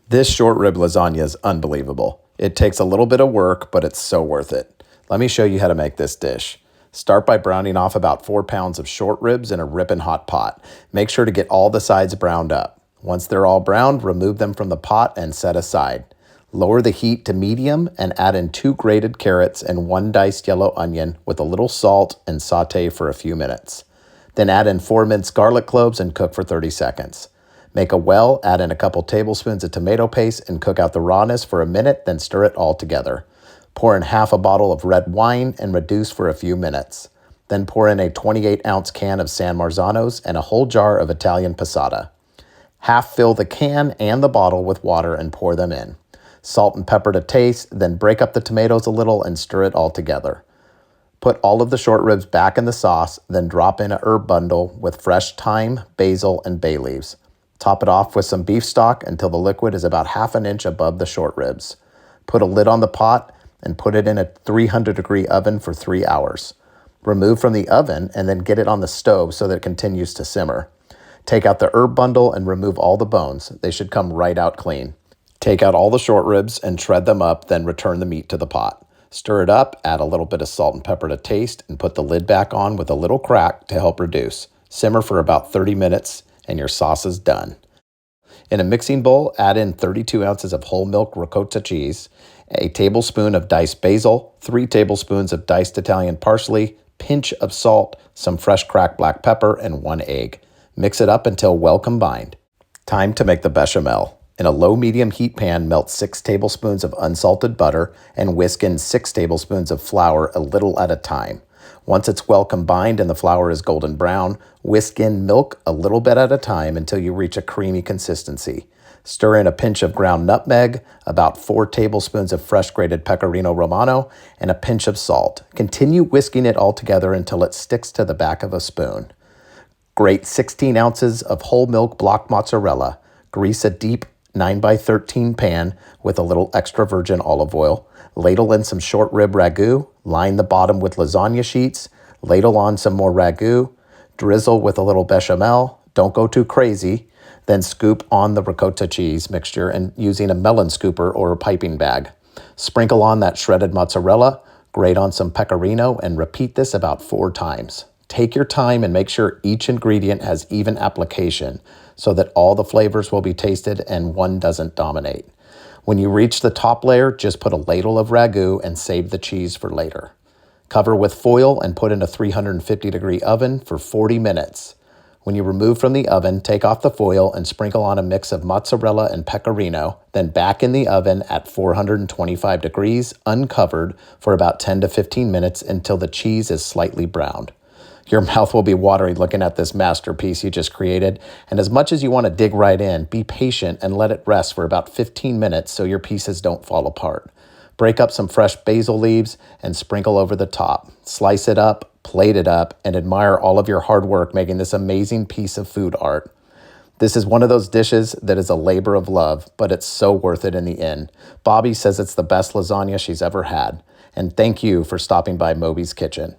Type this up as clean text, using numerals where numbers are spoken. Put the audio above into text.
This short rib lasagna is unbelievable. It takes a little bit of work, but it's so worth it. Let me show you how to make this dish. Start by browning off about 4 pounds of short ribs in a ripping hot pot. Make sure to get all the sides browned up. Once they're all browned, remove them from the pot and set aside. Lower the heat to medium and add in 2 grated carrots and 1 diced yellow onion with a little salt and saute for a few minutes. Then add in 4 minced garlic cloves and cook for 30 seconds. Make a well, add in a couple tablespoons of tomato paste and cook out the rawness for a minute, then stir it all together. Pour in half a bottle of red wine and reduce for a few minutes. Then pour in a 28-ounce can of San Marzanos and a whole jar of Italian Passata. Half fill the can and the bottle with water and pour them in. Salt and pepper to taste, then break up the tomatoes a little and stir it all together. Put all of the short ribs back in the sauce, then drop in a herb bundle with fresh thyme, basil, and bay leaves. Top it off with some beef stock until the liquid is about ½ an inch above the short ribs. Put a lid on the pot and put it in a 300-degree oven for 3 hours. Remove from the oven and then get it on the stove so that it continues to simmer. Take out the herb bundle and remove all the bones. They should come right out clean. Take out all the short ribs and shred them up, then return the meat to the pot. Stir it up, add a little bit of salt and pepper to taste, and put the lid back on with a little crack to help reduce. Simmer for about 30 minutes, and your sauce is done. In a mixing bowl, add in 32 ounces of whole milk ricotta cheese, a tablespoon of diced basil, 3 tablespoons of diced Italian parsley, pinch of salt, some fresh cracked black pepper, and 1 egg. Mix it up until well combined. Time to make the bechamel. In a low-medium heat pan, melt 6 tablespoons of unsalted butter and whisk in 6 tablespoons of flour a little at a time. Once it's well combined and the flour is golden brown, whisk in milk a little bit at a time until you reach a creamy consistency. Stir in a pinch of ground nutmeg, about 4 tablespoons of fresh grated Pecorino Romano, and a pinch of salt. Continue whisking it all together until it sticks to the back of a spoon. Grate 16 ounces of whole milk block mozzarella. Grease a deep 9x13 pan with a little extra virgin olive oil. Ladle in some short rib ragu, line the bottom with lasagna sheets, ladle on some more ragu, drizzle with a little bechamel, don't go too crazy, then scoop on the ricotta cheese mixture and using a melon scooper or a piping bag. Sprinkle on that shredded mozzarella, grate on some pecorino, and repeat this about 4 times. Take your time and make sure each ingredient has even application so that all the flavors will be tasted and one doesn't dominate. When you reach the top layer, just put a ladle of ragu and save the cheese for later. Cover with foil and put in a 350-degree oven for 40 minutes. When you remove from the oven, take off the foil and sprinkle on a mix of mozzarella and pecorino, then back in the oven at 425 degrees, uncovered, for about 10 to 15 minutes until the cheese is slightly browned. Your mouth will be watering looking at this masterpiece you just created, and as much as you want to dig right in, be patient and let it rest for about 15 minutes so your pieces don't fall apart. Break up some fresh basil leaves and sprinkle over the top. Slice it up, plate it up, and admire all of your hard work making this amazing piece of food art. This is one of those dishes that is a labor of love, but it's so worth it in the end. Bobby says it's the best lasagna she's ever had, and thank you for stopping by Moby's Kitchen.